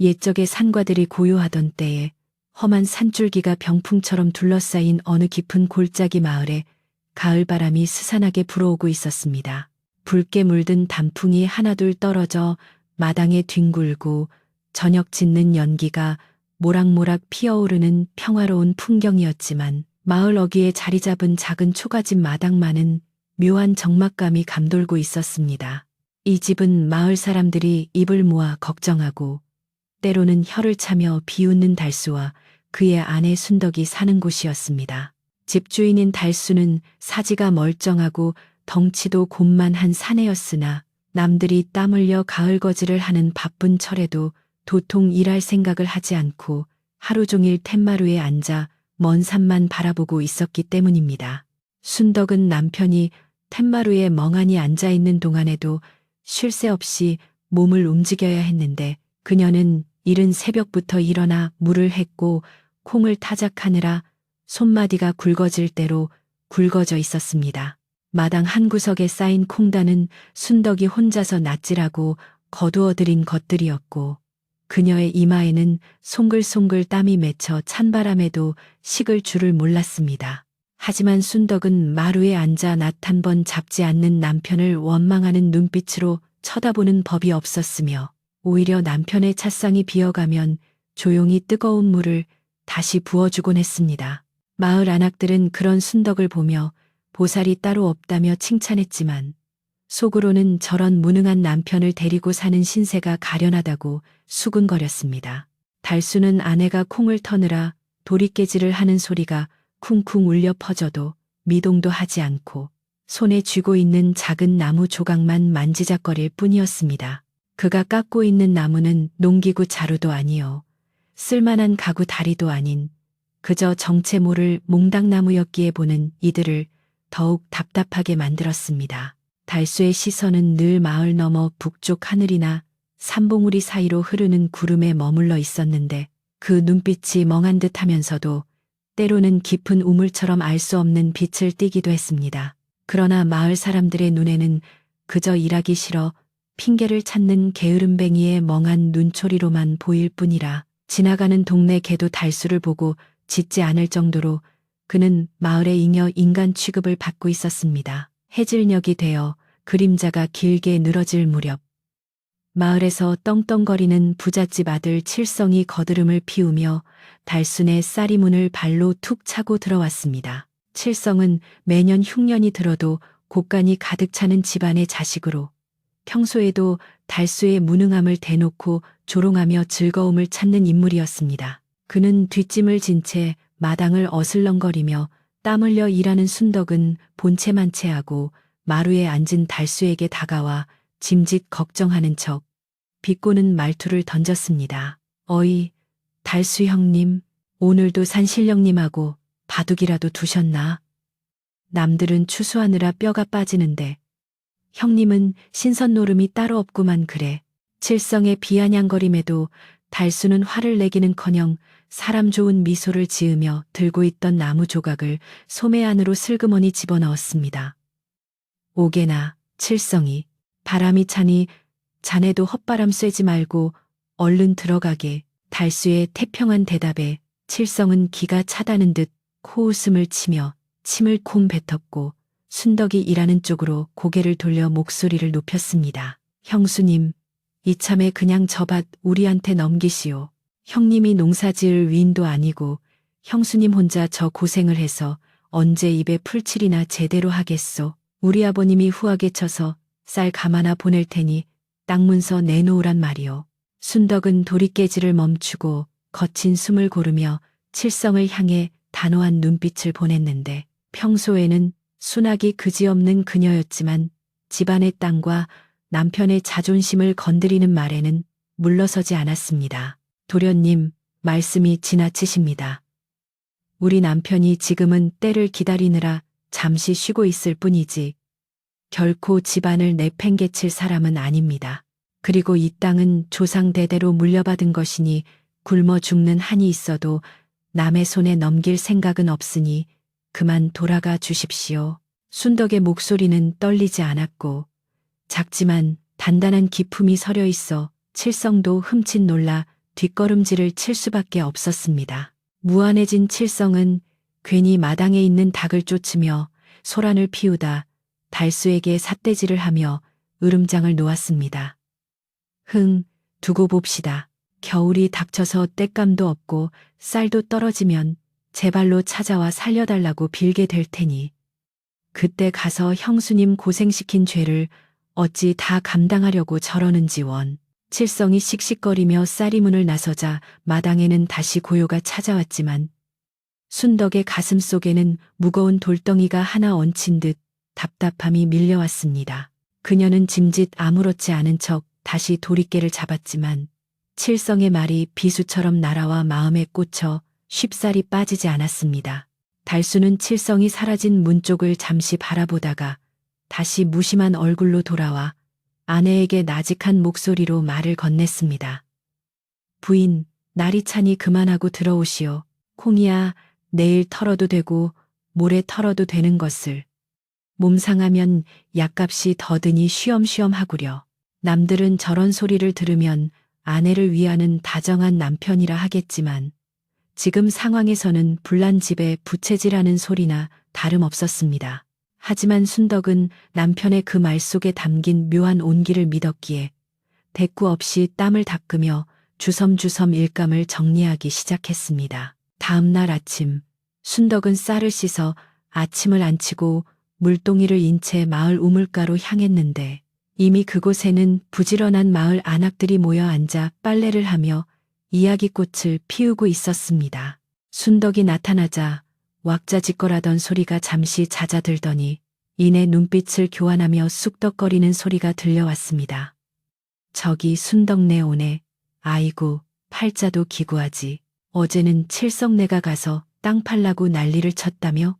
옛적의 산과들이 고요하던 때에 험한 산줄기가 병풍처럼 둘러싸인 어느 깊은 골짜기 마을에 가을바람이 스산하게 불어오고 있었습니다. 붉게 물든 단풍이 하나둘 떨어져 마당에 뒹굴고 저녁 짓는 연기가 모락모락 피어오르는 평화로운 풍경이었지만 마을 어귀에 자리 잡은 작은 초가집 마당만은 묘한 적막감이 감돌고 있었습니다. 이 집은 마을 사람들이 입을 모아 걱정하고 때로는 혀를 차며 비웃는 달수와 그의 아내 순덕이 사는 곳이었습니다. 집주인인 달수는 사지가 멀쩡하고 덩치도 곤만한 사내였으나 남들이 땀 흘려 가을거지를 하는 바쁜 철에도 도통 일할 생각을 하지 않고 하루 종일 툇마루에 앉아 먼 산만 바라보고 있었기 때문입니다. 순덕은 남편이 툇마루에 멍하니 앉아 있는 동안에도 쉴 새 없이 몸을 움직여야 했는데 그녀는 이른 새벽부터 일어나 물을 헹고 콩을 타작하느라 손마디가 굵어질 대로 굵어져 있었습니다. 마당 한 구석에 쌓인 콩단은 순덕이 혼자서 낫질하고 거두어들인 것들이었고 그녀의 이마에는 송글송글 땀이 맺혀 찬바람에도 식을 줄을 몰랐습니다. 하지만 순덕은 마루에 앉아 낫 한 번 잡지 않는 남편을 원망하는 눈빛으로 쳐다보는 법이 없었으며 오히려 남편의 찻상이 비어가면 조용히 뜨거운 물을 다시 부어주곤 했습니다. 마을 안악들은 그런 순덕을 보며 보살이 따로 없다며 칭찬했지만 속으로는 저런 무능한 남편을 데리고 사는 신세가 가련하다고 수근거렸습니다. 달수는 아내가 콩을 터느라 도리깨질을 하는 소리가 쿵쿵 울려 퍼져도 미동도 하지 않고 손에 쥐고 있는 작은 나무 조각만 만지작거릴 뿐이었습니다. 그가 깎고 있는 나무는 농기구 자루도 아니요 쓸만한 가구 다리도 아닌 그저 정체 모를 몽당나무였기에 보는 이들을 더욱 답답하게 만들었습니다. 달수의 시선은 늘 마을 너머 북쪽 하늘이나 산봉우리 사이로 흐르는 구름에 머물러 있었는데 그 눈빛이 멍한 듯 하면서도 때로는 깊은 우물처럼 알 수 없는 빛을 띠기도 했습니다. 그러나 마을 사람들의 눈에는 그저 일하기 싫어 핑계를 찾는 게으름뱅이의 멍한 눈초리로만 보일 뿐이라 지나가는 동네 개도 달수를 보고 짖지 않을 정도로 그는 마을의 잉여 인간 취급을 받고 있었습니다. 해질녘이 되어 그림자가 길게 늘어질 무렵 마을에서 떵떵거리는 부잣집 아들 칠성이 거드름을 피우며 달순의 쌀이문을 발로 툭 차고 들어왔습니다. 칠성은 매년 흉년이 들어도 곡간이 가득 차는 집안의 자식으로 평소에도 달수의 무능함을 대놓고 조롱하며 즐거움을 찾는 인물이었습니다. 그는 뒷짐을 진 채 마당을 어슬렁거리며 땀 흘려 일하는 순덕은 본체만 체하고 마루에 앉은 달수에게 다가와 짐짓 걱정하는 척 비꼬는 말투를 던졌습니다. 어이, 달수 형님, 오늘도 산신령님하고 바둑이라도 두셨나? 남들은 추수하느라 뼈가 빠지는데 형님은 신선 노름이 따로 없구만 그래. 칠성의 비아냥거림에도 달수는 화를 내기는커녕 사람 좋은 미소를 지으며 들고 있던 나무 조각을 소매 안으로 슬그머니 집어넣었습니다. 오게나, 칠성이, 바람이 차니 자네도 헛바람 쐬지 말고 얼른 들어가게. 달수의 태평한 대답에 칠성은 기가 차다는 듯 코웃음을 치며 침을 콤 뱉었고 순덕이 일하는 쪽으로 고개를 돌려 목소리를 높였습니다. 형수님, 이참에 그냥 저 밭 우리한테 넘기시오. 형님이 농사지을 위인도 아니고 형수님 혼자 저 고생을 해서 언제 입에 풀칠이나 제대로 하겠소. 우리 아버님이 후하게 쳐서 쌀 가마나 보낼 테니 땅 문서 내놓으란 말이오. 순덕은 도리깨질을 멈추고 거친 숨을 고르며 칠성을 향해 단호한 눈빛을 보냈는데 평소에는 순하기 그지없는 그녀였지만 집안의 땅과 남편의 자존심을 건드리는 말에는 물러서지 않았습니다. 도련님, 말씀이 지나치십니다. 우리 남편이 지금은 때를 기다리느라 잠시 쉬고 있을 뿐이지 결코 집안을 내팽개칠 사람은 아닙니다. 그리고 이 땅은 조상 대대로 물려받은 것이니 굶어 죽는 한이 있어도 남의 손에 넘길 생각은 없으니 그만 돌아가 주십시오. 순덕의 목소리는 떨리지 않았고 작지만 단단한 기품이 서려 있어 칠성도 흠칫 놀라 뒷걸음질을 칠 수밖에 없었습니다. 무안해진 칠성은 괜히 마당에 있는 닭을 쫓으며 소란을 피우다 달수에게 삿대질을 하며 으름장을 놓았습니다. 두고 봅시다. 겨울이 닥쳐서 땔감도 없고 쌀도 떨어지면 제 발로 찾아와 살려달라고 빌게 될 테니 그때 가서 형수님 고생시킨 죄를 어찌 다 감당하려고 저러는지 원. 칠성이 씩씩거리며 쌀이문을 나서자 마당에는 다시 고요가 찾아왔지만 순덕의 가슴 속에는 무거운 돌덩이가 하나 얹힌 듯 답답함이 밀려왔습니다. 그녀는 짐짓 아무렇지 않은 척 다시 도리깨를 잡았지만 칠성의 말이 비수처럼 날아와 마음에 꽂혀 쉽사리 빠지지 않았습니다. 달수는 칠성이 사라진 문 쪽을 잠시 바라보다가 다시 무심한 얼굴로 돌아와 아내에게 나직한 목소리로 말을 건넸습니다. 부인, 날이 차니 그만하고 들어오시오. 콩이야, 내일 털어도 되고 모레 털어도 되는 것을. 몸 상하면 약값이 더 드니 쉬엄쉬엄 하구려. 남들은 저런 소리를 들으면 아내를 위하는 다정한 남편이라 하겠지만 지금 상황에서는 불난 집에 부채질하는 소리나 다름없었습니다. 하지만 순덕은 남편의 그 말 속에 담긴 묘한 온기를 믿었기에 대꾸 없이 땀을 닦으며 주섬주섬 일감을 정리하기 시작했습니다. 다음 날 아침, 순덕은 쌀을 씻어 아침을 안 치고 물동이를 인 채 마을 우물가로 향했는데 이미 그곳에는 부지런한 마을 안악들이 모여 앉아 빨래를 하며 이야기꽃을 피우고 있었습니다. 순덕이 나타나자 왁자지껄하던 소리가 잠시 잦아들더니 이내 눈빛을 교환하며 쑥덕거리는 소리가 들려왔습니다. 저기 순덕네 오네. 아이고, 팔자도 기구하지. 어제는 칠성네가 가서 땅 팔라고 난리를 쳤다며?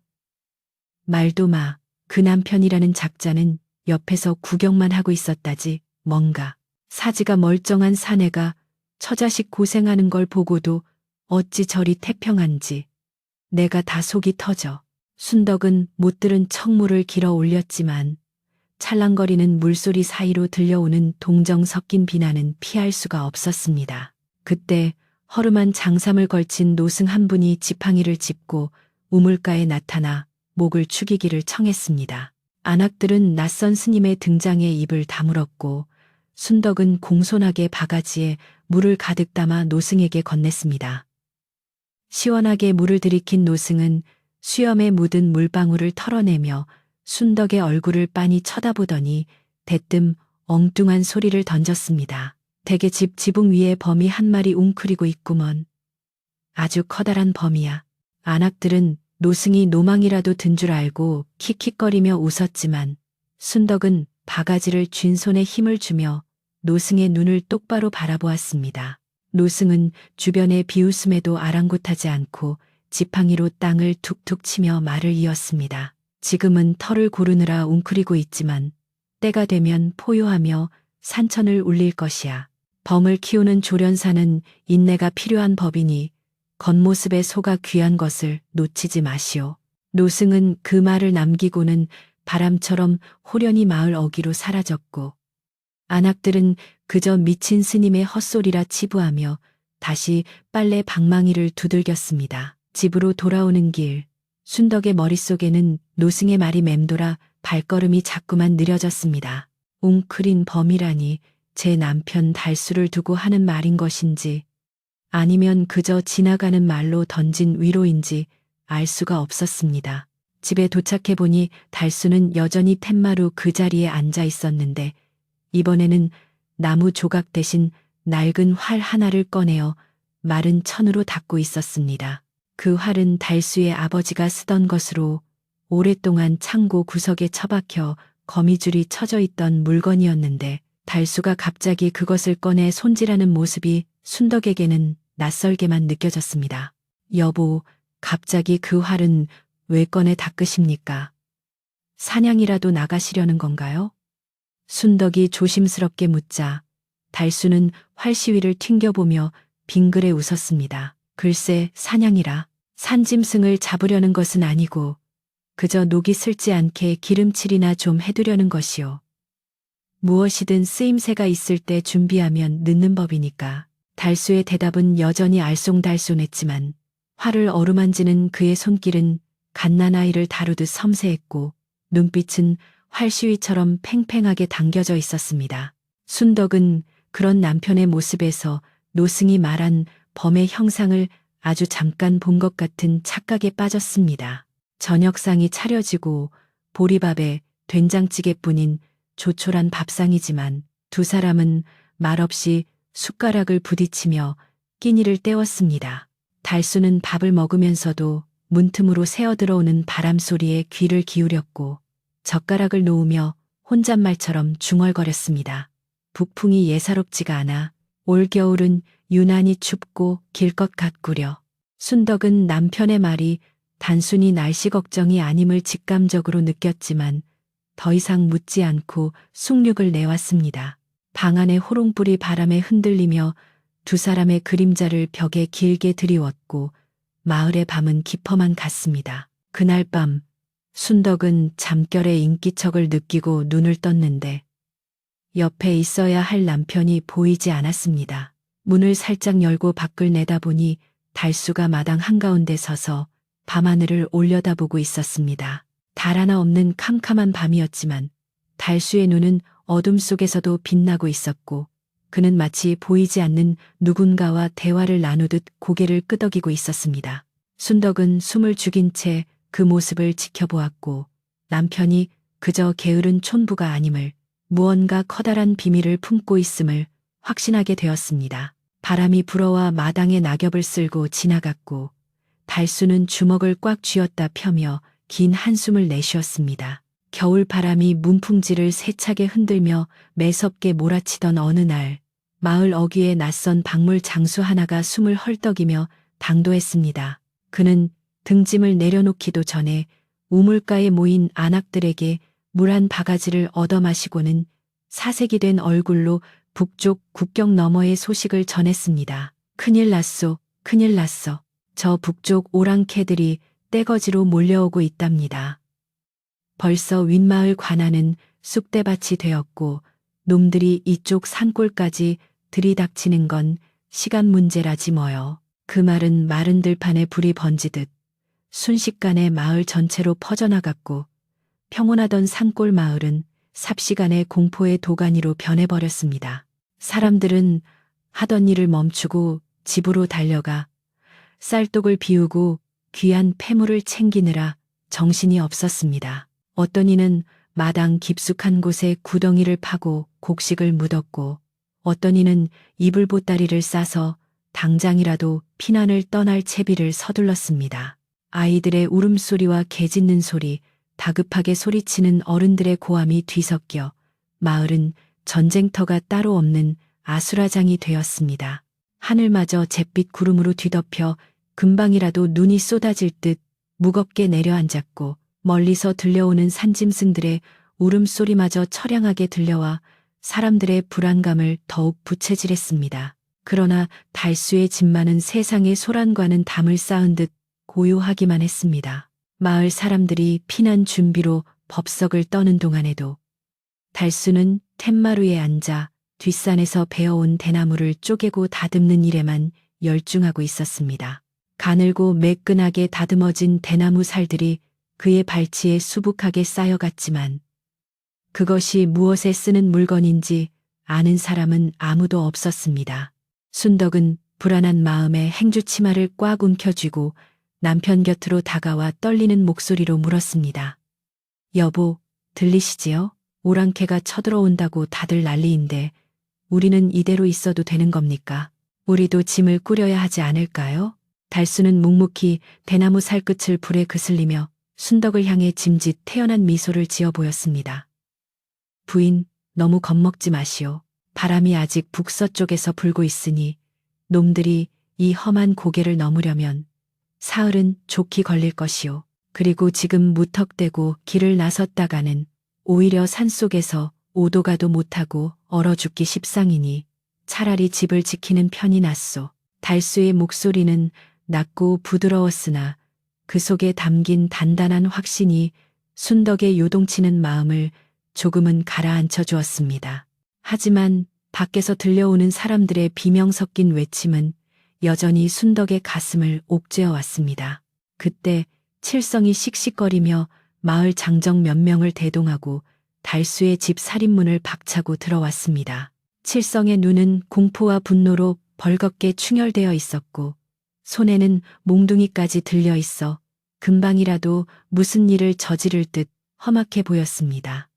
말도 마. 그 남편이라는 작자는 옆에서 구경만 하고 있었다지. 뭔가 사지가 멀쩡한 사내가 처자식 고생하는 걸 보고도 어찌 저리 태평한지 내가 다 속이 터져. 순덕은 못 들은 척물을 길어 올렸지만 찰랑거리는 물소리 사이로 들려오는 동정 섞인 비난은 피할 수가 없었습니다. 그때 허름한 장삼을 걸친 노승 한 분이 지팡이를 짚고 우물가에 나타나 목을 축이기를 청했습니다. 안악들은 낯선 스님의 등장에 입을 다물었고 순덕은 공손하게 바가지에 물을 가득 담아 노승에게 건넸습니다. 시원하게 물을 들이킨 노승은 수염에 묻은 물방울을 털어내며 순덕의 얼굴을 빤히 쳐다보더니 대뜸 엉뚱한 소리를 던졌습니다. 댁의 집 지붕 위에 범이 한 마리 웅크리고 있구먼. 아주 커다란 범이야. 안악들은 노승이 노망이라도 든 줄 알고 킥킥거리며 웃었지만 순덕은 바가지를 쥔 손에 힘을 주며 노승의 눈을 똑바로 바라보았습니다. 노승은 주변의 비웃음에도 아랑곳하지 않고 지팡이로 땅을 툭툭 치며 말을 이었습니다. 지금은 털을 고르느라 웅크리고 있지만 때가 되면 포효하며 산천을 울릴 것이야. 범을 키우는 조련사는 인내가 필요한 법이니 겉모습에 속아 귀한 것을 놓치지 마시오. 노승은 그 말을 남기고는 바람처럼 호련히 마을 어귀로 사라졌고 안악들은 그저 미친 스님의 헛소리라 치부하며 다시 빨래 방망이를 두들겼습니다. 집으로 돌아오는 길, 순덕의 머릿속에는 노승의 말이 맴돌아 발걸음이 자꾸만 느려졌습니다. 웅크린 범이라니 제 남편 달수를 두고 하는 말인 것인지 아니면 그저 지나가는 말로 던진 위로인지 알 수가 없었습니다. 집에 도착해보니 달수는 여전히 텐마루 그 자리에 앉아 있었는데 이번에는 나무 조각 대신 낡은 활 하나를 꺼내어 마른 천으로 닦고 있었습니다. 그 활은 달수의 아버지가 쓰던 것으로 오랫동안 창고 구석에 처박혀 거미줄이 쳐져 있던 물건이었는데 달수가 갑자기 그것을 꺼내 손질하는 모습이 순덕에게는 낯설게만 느껴졌습니다. 여보, 갑자기 그 활은 왜 꺼내 닦으십니까? 사냥이라도 나가시려는 건가요? 순덕이 조심스럽게 묻자 달수는 활시위를 튕겨보며 빙그레 웃었습니다. 글쎄, 사냥이라 산짐승을 잡으려는 것은 아니고 그저 녹이 슬지 않게 기름칠이나 좀 해두려는 것이요. 무엇이든 쓰임새가 있을 때 준비하면 늦는 법이니까. 달수의 대답은 여전히 알쏭달쏭했지만 화를 어루만지는 그의 손길은 갓난아이를 다루듯 섬세했고 눈빛은 활시위처럼 팽팽하게 당겨져 있었습니다. 순덕은 그런 남편의 모습에서 노승이 말한 범의 형상을 아주 잠깐 본 것 같은 착각에 빠졌습니다. 저녁상이 차려지고 보리밥에 된장찌개뿐인 조촐한 밥상이지만 두 사람은 말없이 숟가락을 부딪히며 끼니를 때웠습니다. 달수는 밥을 먹으면서도 문틈으로 새어들어오는 바람 소리에 귀를 기울였고 젓가락을 놓으며 혼잣말처럼 중얼거렸습니다. 북풍이 예사롭지가 않아 올겨울은 유난히 춥고 길 것 같구려. 순덕은 남편의 말이 단순히 날씨 걱정이 아님을 직감적으로 느꼈지만 더 이상 묻지 않고 숭늉을 내왔습니다. 방 안의 호롱불이 바람에 흔들리며 두 사람의 그림자를 벽에 길게 드리웠고 마을의 밤은 깊어만 갔습니다. 그날 밤 순덕은 잠결에 인기척을 느끼고 눈을 떴는데 옆에 있어야 할 남편이 보이지 않았습니다. 문을 살짝 열고 밖을 내다보니 달수가 마당 한가운데 서서 밤하늘을 올려다보고 있었습니다. 달 하나 없는 캄캄한 밤이었지만 달수의 눈은 어둠 속에서도 빛나고 있었고 그는 마치 보이지 않는 누군가와 대화를 나누듯 고개를 끄덕이고 있었습니다. 순덕은 숨을 죽인 채 그 모습을 지켜보았고 남편이 그저 게으른 촌부가 아님을 무언가 커다란 비밀을 품고 있음을 확신하게 되었습니다. 바람이 불어와 마당에 낙엽을 쓸고 지나갔고 달수는 주먹을 꽉 쥐었다 펴며 긴 한숨을 내쉬었습니다. 겨울 바람이 문풍지를 세차게 흔들며 매섭게 몰아치던 어느 날 마을 어귀에 낯선 박물 장수 하나가 숨을 헐떡이며 당도했습니다. 그는 등짐을 내려놓기도 전에 우물가에 모인 안악들에게 물 한 바가지를 얻어 마시고는 사색이 된 얼굴로 북쪽 국경 너머의 소식을 전했습니다. 큰일 났소, 큰일 났어. 저 북쪽 오랑캐들이 떼거지로 몰려오고 있답니다. 벌써 윗마을 관아는 쑥대밭이 되었고 놈들이 이쪽 산골까지 들이닥치는 건 시간 문제라지 뭐요. 그 말은 마른 들판에 불이 번지듯 순식간에 마을 전체로 퍼져나갔고 평온하던 산골 마을은 삽시간에 공포의 도가니로 변해버렸습니다. 사람들은 하던 일을 멈추고 집으로 달려가 쌀독을 비우고 귀한 폐물을 챙기느라 정신이 없었습니다. 어떤 이는 마당 깊숙한 곳에 구덩이를 파고 곡식을 묻었고 어떤 이는 이불 보따리를 싸서 당장이라도 피난을 떠날 채비를 서둘렀습니다. 아이들의 울음소리와 개 짖는 소리, 다급하게 소리치는 어른들의 고함이 뒤섞여 마을은 전쟁터가 따로 없는 아수라장이 되었습니다. 하늘마저 잿빛 구름으로 뒤덮여 금방이라도 눈이 쏟아질 듯 무겁게 내려앉았고 멀리서 들려오는 산짐승들의 울음소리마저 처량하게 들려와 사람들의 불안감을 더욱 부채질했습니다. 그러나 달수의 집만은 세상의 소란과는 담을 쌓은 듯 고요하기만 했습니다. 마을 사람들이 피난 준비로 법석을 떠는 동안에도 달수는 툇마루에 앉아 뒷산에서 베어온 대나무를 쪼개고 다듬는 일에만 열중하고 있었습니다. 가늘고 매끈하게 다듬어진 대나무 살들이 그의 발치에 수북하게 쌓여갔지만 그것이 무엇에 쓰는 물건인지 아는 사람은 아무도 없었습니다. 순덕은 불안한 마음에 행주치마를 꽉 움켜쥐고 남편 곁으로 다가와 떨리는 목소리로 물었습니다. 여보, 들리시지요? 오랑캐가 쳐들어온다고 다들 난리인데 우리는 이대로 있어도 되는 겁니까? 우리도 짐을 꾸려야 하지 않을까요? 달수는 묵묵히 대나무 살끝을 불에 그슬리며 순덕을 향해 짐짓 태연한 미소를 지어 보였습니다. 부인, 너무 겁먹지 마시오. 바람이 아직 북서쪽에서 불고 있으니 놈들이 이 험한 고개를 넘으려면 사흘은 좋게 걸릴 것이오. 그리고 지금 무턱대고 길을 나섰다가는 오히려 산속에서 오도 가도 못하고 얼어 죽기 십상이니 차라리 집을 지키는 편이 낫소. 달수의 목소리는 낮고 부드러웠으나 그 속에 담긴 단단한 확신이 순덕의 요동치는 마음을 조금은 가라앉혀 주었습니다. 하지만 밖에서 들려오는 사람들의 비명 섞인 외침은 여전히 순덕의 가슴을 옥죄어 왔습니다. 그때 칠성이 씩씩거리며 마을 장정 몇 명을 대동하고 달수의 집 살인문을 박차고 들어왔습니다. 칠성의 눈은 공포와 분노로 벌겋게 충혈되어 있었고 손에는 몽둥이까지 들려 있어 금방이라도 무슨 일을 저지를 듯 험악해 보였습니다.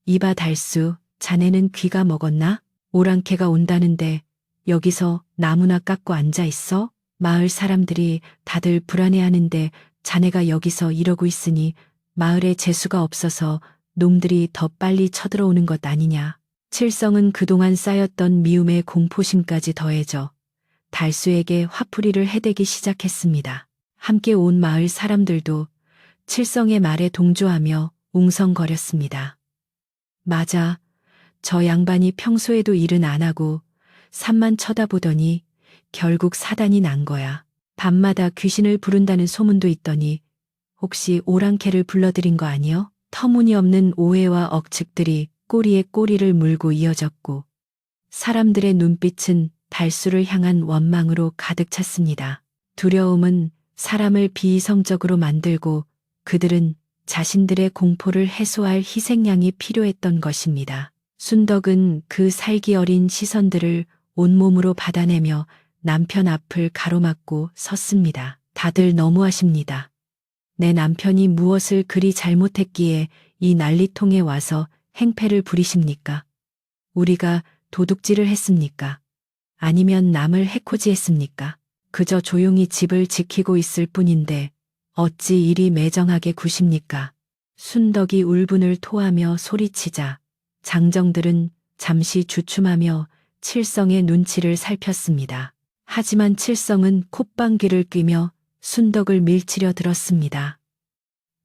이봐 달수, 자네는 귀가 먹었나? 오랑캐가 온다는데 여기서 나무나 깎고 앉아 있어? 마을 사람들이 다들 불안해하는데 자네가 여기서 이러고 있으니 마을에 재수가 없어서 놈들이 더 빨리 쳐들어오는 것 아니냐. 칠성은 그동안 쌓였던 미움의 공포심까지 더해져 달수에게 화풀이를 해대기 시작했습니다. 함께 온 마을 사람들도 칠성의 말에 동조하며 웅성거렸습니다. 맞아. 저 양반이 평소에도 일은 안 하고 산만 쳐다보더니 결국 사단이 난 거야. 밤마다 귀신을 부른다는 소문도 있더니 혹시 오랑캐를 불러들인 거 아니여? 터무니없는 오해와 억측들이 꼬리에 꼬리를 물고 이어졌고 사람들의 눈빛은 달수를 향한 원망으로 가득 찼습니다. 두려움은 사람을 비이성적으로 만들고 그들은 자신들의 공포를 해소할 희생양이 필요했던 것입니다. 순덕은 그 살기 어린 시선들을 온몸으로 받아내며 남편 앞을 가로막고 섰습니다. 다들 너무하십니다. 내 남편이 무엇을 그리 잘못했기에 이 난리통에 와서 행패를 부리십니까? 우리가 도둑질을 했습니까? 아니면 남을 해코지했습니까? 그저 조용히 집을 지키고 있을 뿐인데 어찌 이리 매정하게 구십니까? 순덕이 울분을 토하며 소리치자 장정들은 잠시 주춤하며 칠성의 눈치를 살폈습니다. 하지만 칠성은 콧방귀를 뀌며 순덕을 밀치려 들었습니다.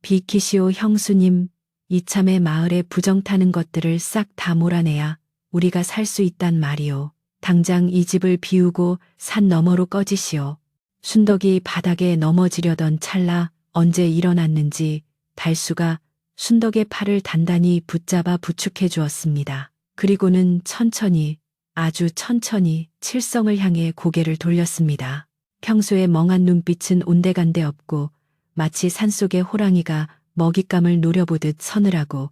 비키시오 형수님, 이참에 마을에 부정 타는 것들을 싹 다 몰아내야 우리가 살 수 있단 말이오. 당장 이 집을 비우고 산 너머로 꺼지시오. 순덕이 바닥에 넘어지려던 찰나 언제 일어났는지 달수가 순덕의 팔을 단단히 붙잡아 부축해 주었습니다. 그리고는 천천히, 아주 천천히 칠성을 향해 고개를 돌렸습니다. 평소에 멍한 눈빛은 온데간데 없고 마치 산속의 호랑이가 먹잇감을 노려보듯 서늘하고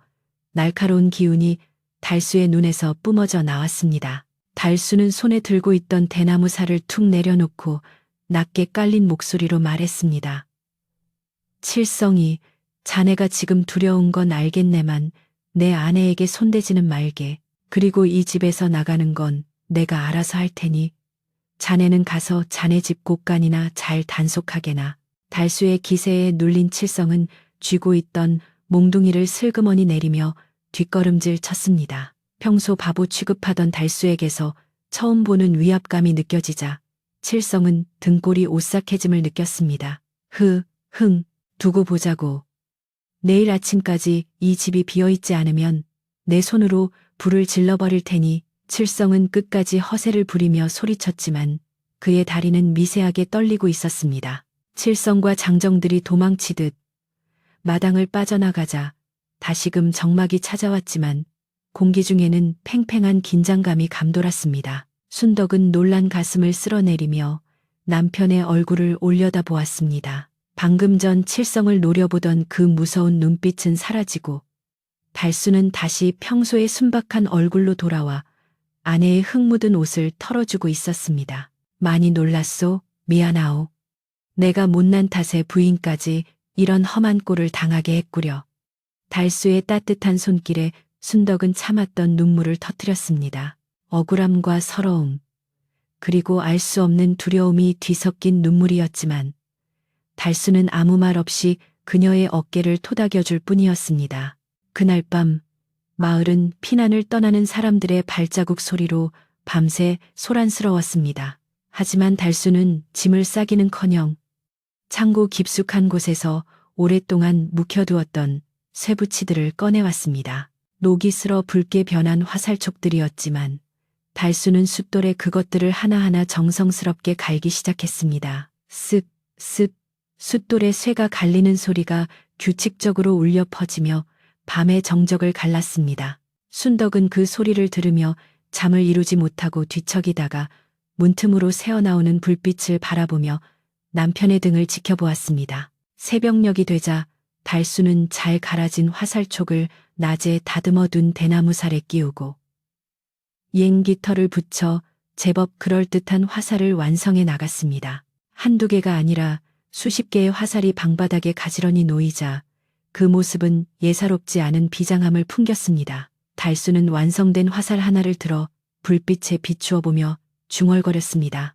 날카로운 기운이 달수의 눈에서 뿜어져 나왔습니다. 달수는 손에 들고 있던 대나무 살을 툭 내려놓고 낮게 깔린 목소리로 말했습니다. 칠성이, 자네가 지금 두려운 건 알겠네만 내 아내에게 손대지는 말게. 그리고 이 집에서 나가는 건 내가 알아서 할 테니 자네는 가서 자네 집 곳간이나 잘 단속하게나. 달수의 기세에 눌린 칠성은 쥐고 있던 몽둥이를 슬그머니 내리며 뒷걸음질 쳤습니다. 평소 바보 취급하던 달수에게서 처음 보는 위압감이 느껴지자 칠성은 등골이 오싹해짐을 느꼈습니다. 두고 보자고. 내일 아침까지 이 집이 비어있지 않으면 내 손으로 불을 질러버릴 테니. 칠성은 끝까지 허세를 부리며 소리쳤지만 그의 다리는 미세하게 떨리고 있었습니다. 칠성과 장정들이 도망치듯 마당을 빠져나가자 다시금 정막이 찾아왔지만 공기 중에는 팽팽한 긴장감이 감돌았습니다. 순덕은 놀란 가슴을 쓸어내리며 남편의 얼굴을 올려다보았습니다. 방금 전 칠성을 노려보던 그 무서운 눈빛은 사라지고 달수는 다시 평소의 순박한 얼굴로 돌아와 아내의 흙 묻은 옷을 털어주고 있었습니다. 많이 놀랐소? 미안하오. 내가 못난 탓에 부인까지 이런 험한 꼴을 당하게 했구려. 달수의 따뜻한 손길에 순덕은 참았던 눈물을 터뜨렸습니다. 억울함과 서러움, 그리고 알 수 없는 두려움이 뒤섞인 눈물이었지만 달수는 아무 말 없이 그녀의 어깨를 토닥여줄 뿐이었습니다. 그날 밤 마을은 피난을 떠나는 사람들의 발자국 소리로 밤새 소란스러웠습니다. 하지만 달수는 짐을 싸기는커녕 창고 깊숙한 곳에서 오랫동안 묵혀두었던 쇠붙이들을 꺼내왔습니다. 녹이 슬어 붉게 변한 화살촉들이었지만 달수는 숫돌에 그것들을 하나하나 정성스럽게 갈기 시작했습니다. 쓱, 쓱, 숫돌에 쇠가 갈리는 소리가 규칙적으로 울려 퍼지며 밤의 정적을 갈랐습니다. 순덕은 그 소리를 들으며 잠을 이루지 못하고 뒤척이다가 문틈으로 새어나오는 불빛을 바라보며 남편의 등을 지켜보았습니다. 새벽녘이 되자 달수는 잘 갈아진 화살촉을 낮에 다듬어 둔 대나무살에 끼우고 옌 깃털을 붙여 제법 그럴듯한 화살을 완성해 나갔습니다. 한두 개가 아니라 수십 개의 화살이 방바닥에 가지런히 놓이자 그 모습은 예사롭지 않은 비장함을 풍겼습니다. 달수는 완성된 화살 하나를 들어 불빛에 비추어 보며 중얼거렸습니다.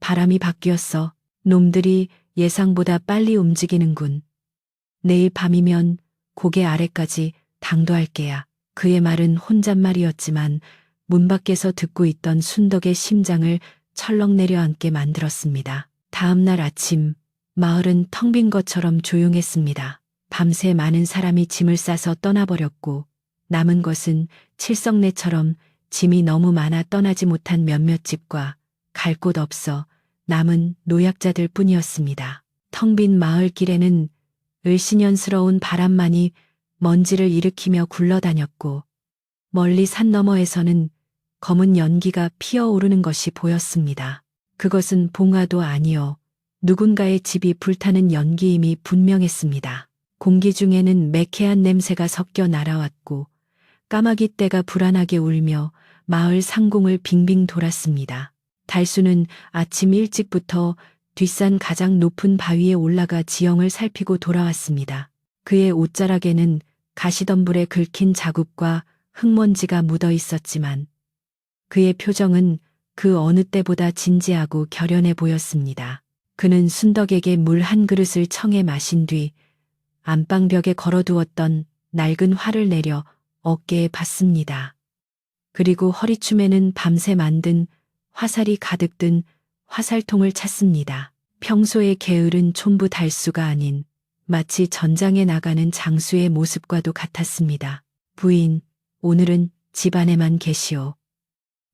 바람이 바뀌었어. 놈들이 예상보다 빨리 움직이는군. 내일 밤이면 고개 아래까지 당도할 게야. 그의 말은 혼잣말이었지만 문 밖에서 듣고 있던 순덕의 심장을 철렁 내려앉게 만들었습니다. 다음 날 아침 마을은 텅 빈 것처럼 조용했습니다. 밤새 많은 사람이 짐을 싸서 떠나버렸고 남은 것은 칠성내처럼 짐이 너무 많아 떠나지 못한 몇몇 집과 갈 곳 없어 남은 노약자들 뿐이었습니다. 텅 빈 마을길에는 을씨년스러운 바람만이 먼지를 일으키며 굴러다녔고 멀리 산 너머에서는 검은 연기가 피어오르는 것이 보였습니다. 그것은 봉화도 아니요 누군가의 집이 불타는 연기임이 분명했습니다. 공기 중에는 매캐한 냄새가 섞여 날아왔고 까마귀 떼가 불안하게 울며 마을 상공을 빙빙 돌았습니다. 달수는 아침 일찍부터 뒷산 가장 높은 바위에 올라가 지형을 살피고 돌아왔습니다. 그의 옷자락에는 가시덤불에 긁힌 자국과 흙먼지가 묻어 있었지만 그의 표정은 그 어느 때보다 진지하고 결연해 보였습니다. 그는 순덕에게 물 한 그릇을 청해 마신 뒤 안방벽에 걸어두었던 낡은 활을 내려 어깨에 받습니다. 그리고 허리춤에는 밤새 만든 화살이 가득 든 화살통을 찾습니다. 평소에 게으른 촌부 달수가 아닌 마치 전장에 나가는 장수의 모습과도 같았습니다. 부인, 오늘은 집 안에만 계시오.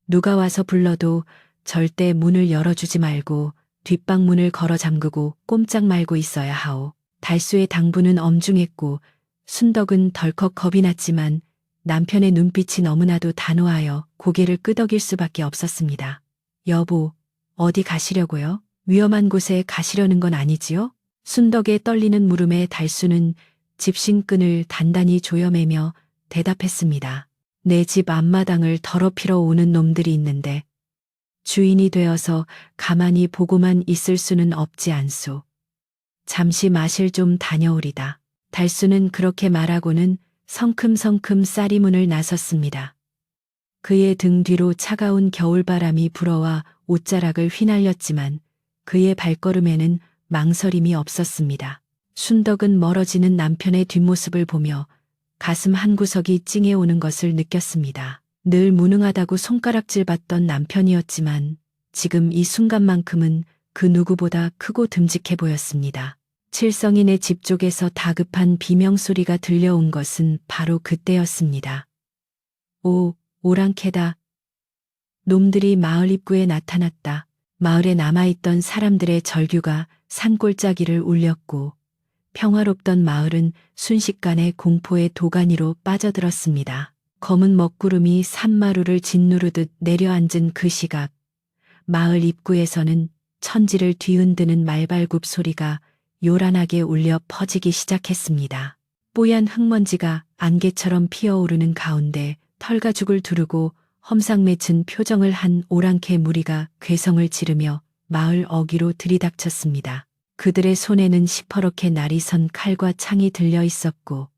누가 와서 불러도 절대 문을 열어주지 말고 뒷방문을 걸어 잠그고 꼼짝 말고 있어야 하오. 달수의 당부는 엄중했고 순덕은 덜컥 겁이 났지만 남편의 눈빛이 너무나도 단호하여 고개를 끄덕일 수밖에 없었습니다. 여보, 어디 가시려고요? 위험한 곳에 가시려는 건 아니지요? 순덕의 떨리는 물음에 달수는 집신끈을 단단히 조여매며 대답했습니다. 내 집 앞마당을 더럽히러 오는 놈들이 있는데 주인이 되어서 가만히 보고만 있을 수는 없지 않소. 잠시 마실 좀 다녀오리다. 달수는 그렇게 말하고는 성큼성큼 쌀이문을 나섰습니다. 그의 등 뒤로 차가운 겨울바람이 불어와 옷자락을 휘날렸지만 그의 발걸음에는 망설임이 없었습니다. 순덕은 멀어지는 남편의 뒷모습을 보며 가슴 한구석이 찡해오는 것을 느꼈습니다. 늘 무능하다고 손가락질 받던 남편이었지만 지금 이 순간만큼은 그 누구보다 크고 듬직해 보였습니다. 칠성인의 집 쪽에서 다급한 비명소리가 들려온 것은 바로 그때였습니다. 오, 오랑캐다. 놈들이 마을 입구에 나타났다. 마을에 남아있던 사람들의 절규가 산골짜기를 울렸고 평화롭던 마을은 순식간에 공포의 도가니로 빠져들었습니다. 검은 먹구름이 산마루를 짓누르듯 내려앉은 그 시각, 마을 입구에서는 천지를 뒤흔드는 말발굽 소리가 요란하게 울려 퍼지기 시작했습니다. 뽀얀 흙먼지가 안개처럼 피어오르는 가운데 털가죽을 두르고 험상맺은 표정을 한 오랑캐 무리가 괴성을 지르며 마을 어귀로 들이닥쳤습니다. 그들의 손에는 시퍼렇게 날이 선 칼과 창이 들려 있었고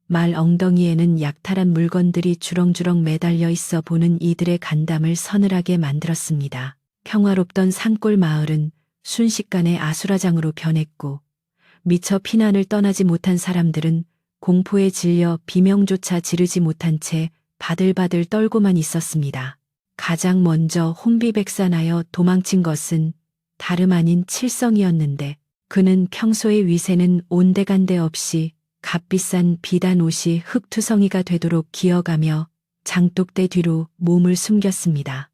말 엉덩이에는 약탈한 물건들이 주렁주렁 매달려 있어 보는 이들의 간담을 서늘하게 만들었습니다. 평화롭던 산골 마을은 순식간에 아수라장으로 변했고 미처 피난을 떠나지 못한 사람들은 공포에 질려 비명조차 지르지 못한 채 바들바들 떨고만 있었습니다. 가장 먼저 혼비백산하여 도망친 것은 다름 아닌 칠성이었는데 그는 평소의 위세는 온데간데 없이 값비싼 비단 옷이 흙투성이가 되도록 기어가며 장독대 뒤로 몸을 숨겼습니다.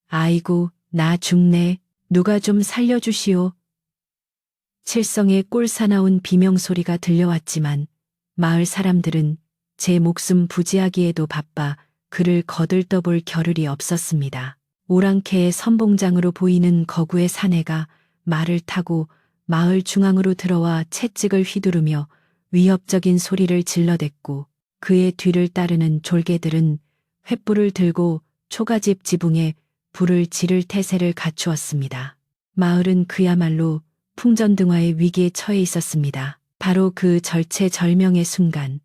아이고, 나 죽네. 누가 좀 살려주시오. 칠성의 꼴사나운 비명소리가 들려왔지만 마을 사람들은 제 목숨 부지하기에도 바빠 그를 거들떠볼 겨를이 없었습니다. 오랑캐의 선봉장으로 보이는 거구의 사내가 말을 타고 마을 중앙으로 들어와 채찍을 휘두르며 위협적인 소리를 질러댔고 그의 뒤를 따르는 졸개들은 횃불을 들고 초가집 지붕에 불을 지를 태세를 갖추었습니다. 마을은 그야말로 풍전등화의 위기에 처해 있었습니다. 바로 그 절체절명의 순간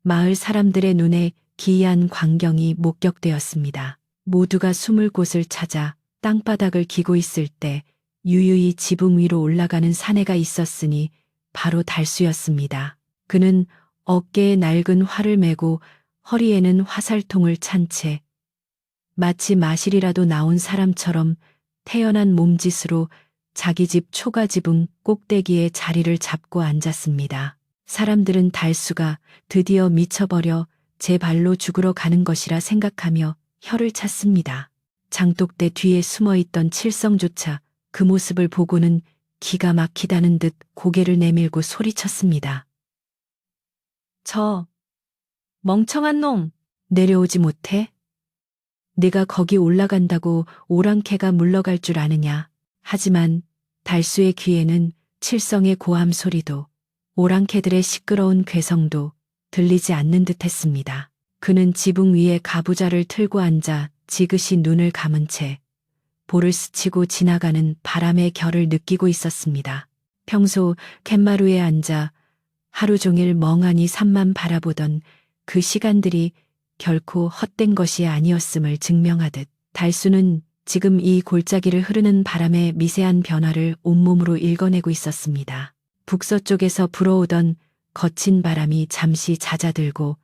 마을 사람들의 눈에 기이한 광경이 목격되었습니다. 모두가 숨을 곳을 찾아 땅바닥을 기고 있을 때 유유히 지붕 위로 올라가는 사내가 있었으니 바로 달수였습니다. 그는 어깨에 낡은 활을 메고 허리에는 화살통을 찬 채 마치 마실이라도 나온 사람처럼 태연한 몸짓으로 자기 집 초가지붕 꼭대기에 자리를 잡고 앉았습니다. 사람들은 달수가 드디어 미쳐버려 제 발로 죽으러 가는 것이라 생각하며 혀를 찼습니다. 장독대 뒤에 숨어있던 칠성조차 그 모습을 보고는 기가 막히다는 듯 고개를 내밀고 소리쳤습니다. 저 멍청한 놈, 내려오지 못해? 내가 거기 올라간다고 오랑캐가 물러갈 줄 아느냐. 하지만 달수의 귀에는 칠성의 고함 소리도 오랑캐들의 시끄러운 괴성도 들리지 않는 듯했습니다. 그는 지붕 위에 가부좌를 틀고 앉아 지그시 눈을 감은 채 볼을 스치고 지나가는 바람의 결을 느끼고 있었습니다. 평소 갯마루에 앉아 하루 종일 멍하니 산만 바라보던 그 시간들이 결코 헛된 것이 아니었음을 증명하듯 달수는 지금 이 골짜기를 흐르는 바람의 미세한 변화를 온몸으로 읽어내고 있었습니다. 북서쪽에서 불어오던 거친 바람이 잠시 잦아들고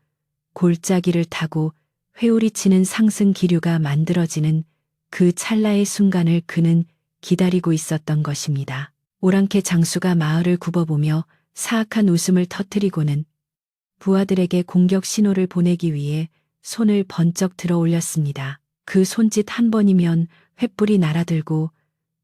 골짜기를 타고 회오리 치는 상승 기류가 만들어지는 그 찰나의 순간을 그는 기다리고 있었던 것입니다. 오랑캐 장수가 마을을 굽어보며 사악한 웃음을 터뜨리고는 부하들에게 공격 신호를 보내기 위해 손을 번쩍 들어 올렸습니다. 그 손짓 한 번이면 횃불이 날아들고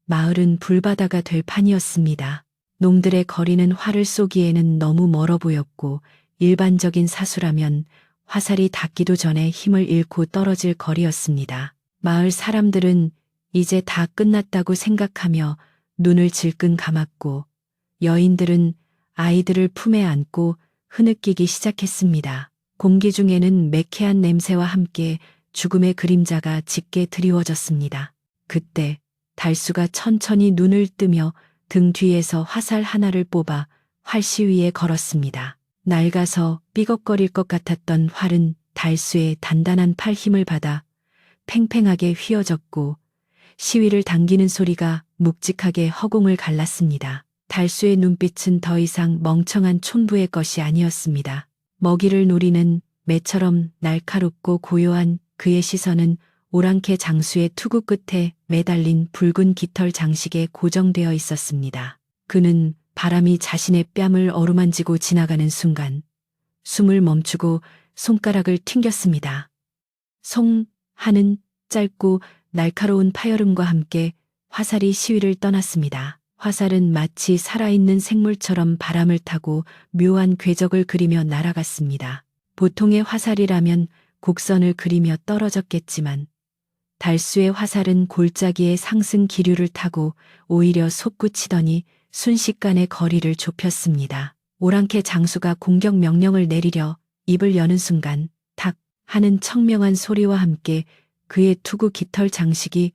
마을은 불바다가 될 판이었습니다. 놈들의 거리는 활을 쏘기에는 너무 멀어 보였고 일반적인 사수라면 화살이 닿기도 전에 힘을 잃고 떨어질 거리였습니다. 마을 사람들은 이제 다 끝났다고 생각하며 눈을 질끈 감았고 여인들은 아이들을 품에 안고 흐느끼기 시작했습니다. 공기 중에는 매캐한 냄새와 함께 죽음의 그림자가 짙게 드리워졌습니다. 그때 달수가 천천히 눈을 뜨며 등 뒤에서 화살 하나를 뽑아 활시 위에 걸었습니다. 낡아서 삐걱거릴 것 같았던 활은 달수의 단단한 팔 힘을 받아 팽팽하게 휘어졌고 시위를 당기는 소리가 묵직하게 허공을 갈랐습니다. 달수의 눈빛은 더 이상 멍청한 촌부의 것이 아니었습니다. 먹이를 노리는 매처럼 날카롭고 고요한 그의 시선은 오랑캐 장수의 투구 끝에 매달린 붉은 깃털 장식에 고정되어 있었습니다. 그는 바람이 자신의 뺨을 어루만지고 지나가는 순간 숨을 멈추고 손가락을 튕겼습니다. 송 하는 짧고 날카로운 파열음과 함께 화살이 시위를 떠났습니다. 화살은 마치 살아있는 생물처럼 바람을 타고 묘한 궤적을 그리며 날아갔습니다. 보통의 화살이라면 곡선을 그리며 떨어졌겠지만 달수의 화살은 골짜기의 상승 기류를 타고 오히려 솟구치더니 순식간에 거리를 좁혔습니다. 오랑캐 장수가 공격 명령을 내리려 입을 여는 순간 탁 하는 청명한 소리와 함께 그의 투구 깃털 장식이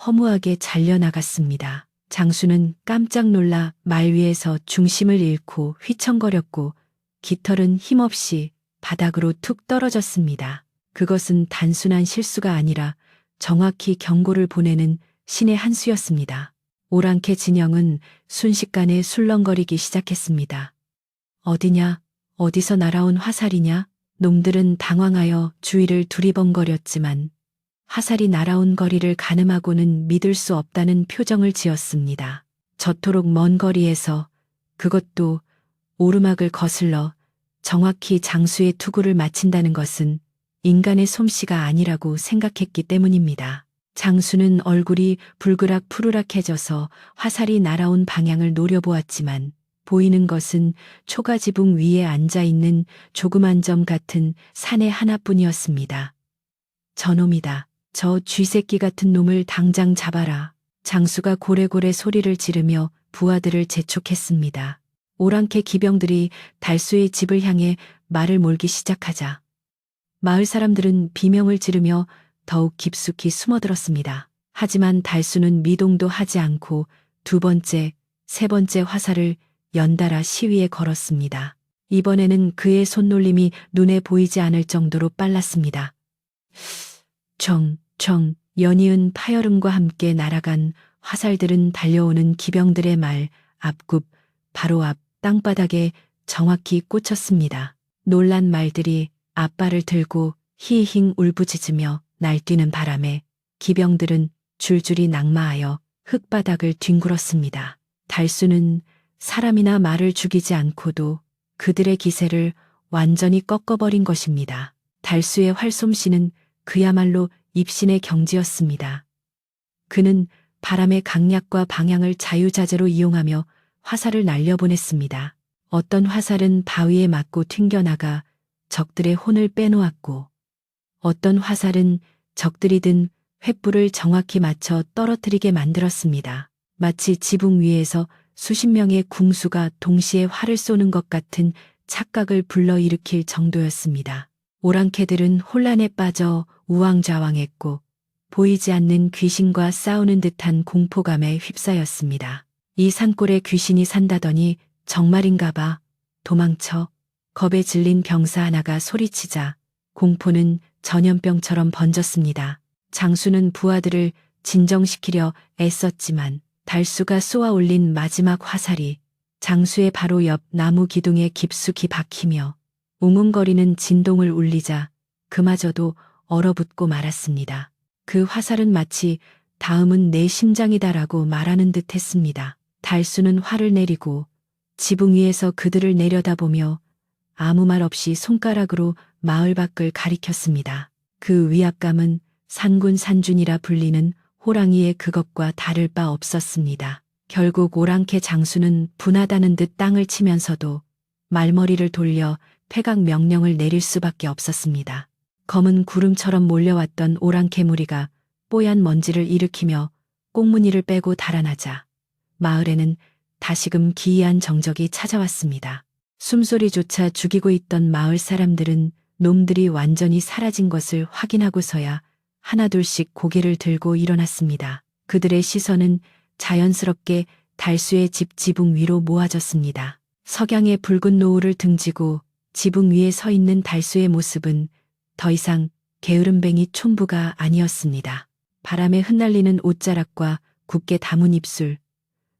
허무하게 잘려나갔습니다. 장수는 깜짝 놀라 말 위에서 중심을 잃고 휘청거렸고 깃털은 힘없이 바닥으로 툭 떨어졌습니다. 그것은 단순한 실수가 아니라 정확히 경고를 보내는 신의 한 수였습니다. 오랑캐 진영은 순식간에 술렁거리기 시작했습니다. 어디냐? 어디서 날아온 화살이냐? 놈들은 당황하여 주위를 두리번거렸지만 화살이 날아온 거리를 가늠하고는 믿을 수 없다는 표정을 지었습니다. 저토록 먼 거리에서 그것도 오르막을 거슬러 정확히 장수의 투구를 맞힌다는 것은 인간의 솜씨가 아니라고 생각했기 때문입니다. 장수는 얼굴이 불그락 푸르락해져서 화살이 날아온 방향을 노려보았지만 보이는 것은 초가지붕 위에 앉아있는 조그만 점 같은 사내 하나뿐이었습니다. 저놈이다. 저 쥐새끼 같은 놈을 당장 잡아라. 장수가 고래고래 소리를 지르며 부하들을 재촉했습니다. 오랑캐 기병들이 달수의 집을 향해 말을 몰기 시작하자 마을 사람들은 비명을 지르며 더욱 깊숙이 숨어들었습니다. 하지만 달수는 미동도 하지 않고 두 번째, 세 번째 화살을 연달아 시위에 걸었습니다. 이번에는 그의 손놀림이 눈에 보이지 않을 정도로 빨랐습니다. 연이은 파열음과 함께 날아간 화살들은 달려오는 기병들의 말, 앞굽, 바로 앞 땅바닥에 정확히 꽂혔습니다. 놀란 말들이 앞발을 들고 히힝 울부짖으며 날뛰는 바람에 기병들은 줄줄이 낙마하여 흙바닥을 뒹굴었습니다. 달수는 사람이나 말을 죽이지 않고도 그들의 기세를 완전히 꺾어버린 것입니다. 달수의 활솜씨는 그야말로 입신의 경지였습니다. 그는 바람의 강약과 방향을 자유자재로 이용하며 화살을 날려보냈습니다. 어떤 화살은 바위에 맞고 튕겨나가 적들의 혼을 빼놓았고 어떤 화살은 적들이 든 횃불을 정확히 맞춰 떨어뜨리게 만들었습니다. 마치 지붕 위에서 수십 명의 궁수가 동시에 활을 쏘는 것 같은 착각을 불러일으킬 정도였습니다. 오랑캐들은 혼란에 빠져 우왕좌왕했고 보이지 않는 귀신과 싸우는 듯한 공포감에 휩싸였습니다. 이 산골에 귀신이 산다더니 정말인가 봐. 도망쳐. 겁에 질린 병사 하나가 소리치자 공포는 전염병처럼 번졌습니다. 장수는 부하들을 진정시키려 애썼지만 달수가 쏘아 올린 마지막 화살이 장수의 바로 옆 나무 기둥에 깊숙이 박히며 웅웅거리는 진동을 울리자 그마저도 얼어붙고 말았습니다. 그 화살은 마치 다음은 내 심장이다라고 말하는 듯 했습니다. 달수는 화를 내리고 지붕 위에서 그들을 내려다보며 아무 말 없이 손가락으로 마을 밖을 가리켰습니다. 그 위압감은 산군 산준이라 불리는 호랑이의 그것과 다를 바 없었습니다. 결국 오랑캐 장수는 분하다는 듯 땅을 치면서도 말머리를 돌려 폐각 명령을 내릴 수밖에 없었습니다. 검은 구름처럼 몰려왔던 오랑캐 무리가 뽀얀 먼지를 일으키며 꽁무니를 빼고 달아나자 마을에는 다시금 기이한 정적이 찾아왔습니다. 숨소리조차 죽이고 있던 마을 사람들은 놈들이 완전히 사라진 것을 확인하고서야 하나둘씩 고개를 들고 일어났습니다. 그들의 시선은 자연스럽게 달수의 집 지붕 위로 모아졌습니다. 석양의 붉은 노을을 등지고 지붕 위에 서 있는 달수의 모습은 더 이상 게으름뱅이 촌부가 아니었습니다. 바람에 흩날리는 옷자락과 굳게 담은 입술,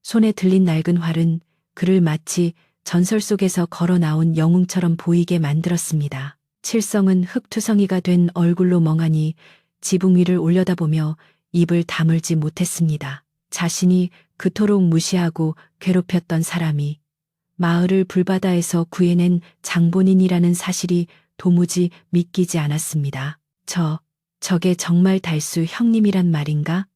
손에 들린 낡은 활은 그를 마치 전설 속에서 걸어 나온 영웅처럼 보이게 만들었습니다. 칠성은 흙투성이가 된 얼굴로 멍하니 지붕 위를 올려다보며 입을 다물지 못했습니다. 자신이 그토록 무시하고 괴롭혔던 사람이 마을을 불바다에서 구해낸 장본인이라는 사실이 도무지 믿기지 않았습니다. 저게 정말 달수 형님이란 말인가?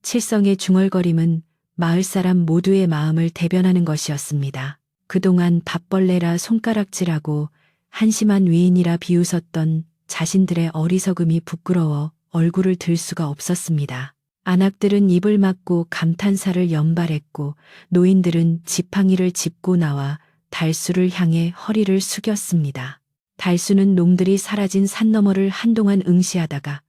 칠성의 중얼거림은 마을 사람 모두의 마음을 대변하는 것이었습니다. 그동안 밥벌레라 손가락질하고 한심한 위인이라 비웃었던 자신들의 어리석음이 부끄러워 얼굴을 들 수가 없었습니다. 안악들은 입을 막고 감탄사를 연발했고 노인들은 지팡이를 짚고 나와 달수를 향해 허리를 숙였습니다. 달수는 놈들이 사라진 산 너머를 한동안 응시하다가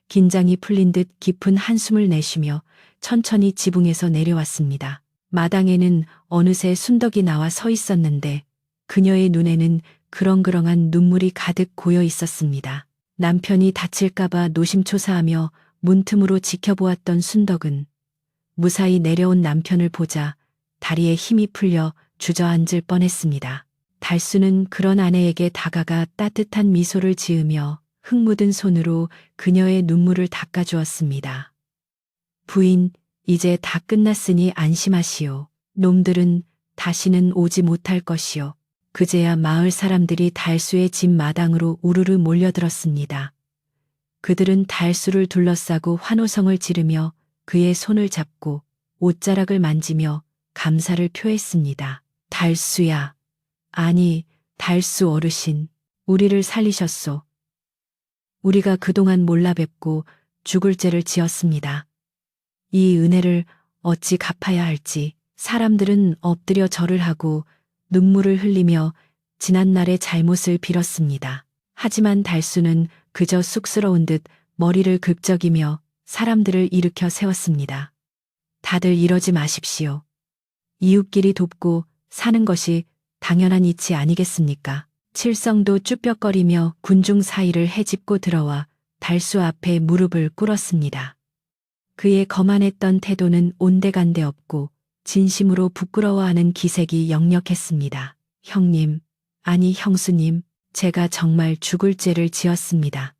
긴장이 풀린 듯 깊은 한숨을 내쉬며 천천히 지붕에서 내려왔습니다. 마당에는 어느새 순덕이 나와 서 있었는데 그녀의 눈에는 그렁그렁한 눈물이 가득 고여 있었습니다. 남편이 다칠까봐 노심초사하며 문틈으로 지켜보았던 순덕은 무사히 내려온 남편을 보자 다리에 힘이 풀려 주저앉을 뻔했습니다. 달수는 그런 아내에게 다가가 따뜻한 미소를 지으며 흙 묻은 손으로 그녀의 눈물을 닦아주었습니다. 부인, 이제 다 끝났으니 안심하시오. 놈들은 다시는 오지 못할 것이오. 그제야 마을 사람들이 달수의 집 마당으로 우르르 몰려들었습니다. 그들은 달수를 둘러싸고 환호성을 지르며 그의 손을 잡고 옷자락을 만지며 감사를 표했습니다. 달수야. 아니, 달수 어르신. 우리를 살리셨소. 우리가 그동안 몰라 뵙고 죽을 죄를 지었습니다. 이 은혜를 어찌 갚아야 할지 사람들은 엎드려 절을 하고 눈물을 흘리며 지난날의 잘못을 빌었습니다. 하지만 달수는 그저 쑥스러운 듯 머리를 긁적이며 사람들을 일으켜 세웠습니다. 다들 이러지 마십시오. 이웃끼리 돕고 사는 것이 당연한 이치 아니겠습니까? 칠성도 쭈뼛거리며 군중 사이를 헤집고 들어와 달수 앞에 무릎을 꿇었습니다. 그의 거만했던 태도는 온데간데 없고 진심으로 부끄러워하는 기색이 역력했습니다. 형님, 아니 형수님, 제가 정말 죽을 죄를 지었습니다.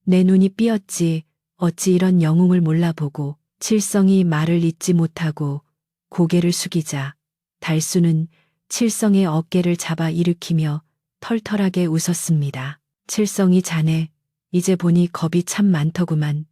내 눈이 삐었지 어찌 이런 영웅을 몰라보고. 칠성이 말을 잇지 못하고 고개를 숙이자 달수는 칠성의 어깨를 잡아 일으키며 털털하게 웃었습니다. 칠성이 자네, 이제 보니 겁이 참 많더구만.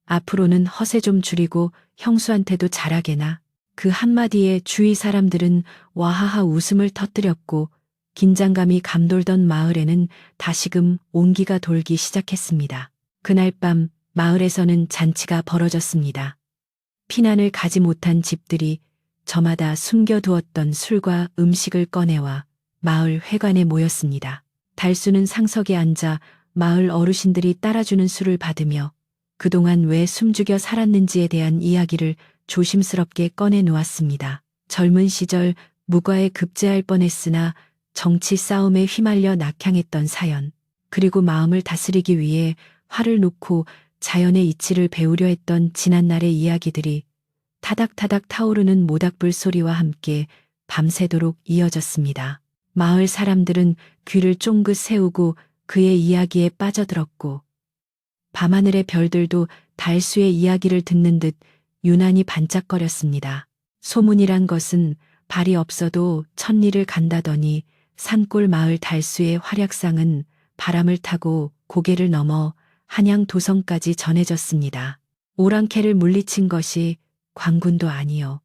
앞으로는 허세 좀 줄이고 형수한테도 잘하게나. 그 한마디에 주위 사람들은 와하하 웃음을 터뜨렸고 긴장감이 감돌던 마을에는 다시금 온기가 돌기 시작했습니다. 그날 밤 마을에서는 잔치가 벌어졌습니다. 피난을 가지 못한 집들이 저마다 숨겨두었던 술과 음식을 꺼내와 마을 회관에 모였습니다. 달수는 상석에 앉아 마을 어르신들이 따라주는 술을 받으며 그동안 왜 숨죽여 살았는지에 대한 이야기를 조심스럽게 꺼내 놓았습니다. 젊은 시절 무과에 급제할 뻔했으나 정치 싸움에 휘말려 낙향했던 사연, 그리고 마음을 다스리기 위해 화를 놓고 자연의 이치를 배우려 했던 지난날의 이야기들이 타닥타닥 타오르는 모닥불 소리와 함께 밤새도록 이어졌습니다. 마을 사람들은 귀를 쫑긋 세우고 그의 이야기에 빠져들었고 밤하늘의 별들도 달수의 이야기를 듣는 듯 유난히 반짝거렸습니다. 소문이란 것은 발이 없어도 천리를 간다더니 산골 마을 달수의 활약상은 바람을 타고 고개를 넘어 한양 도성까지 전해졌습니다. 오랑캐를 물리친 것이 광군도 아니요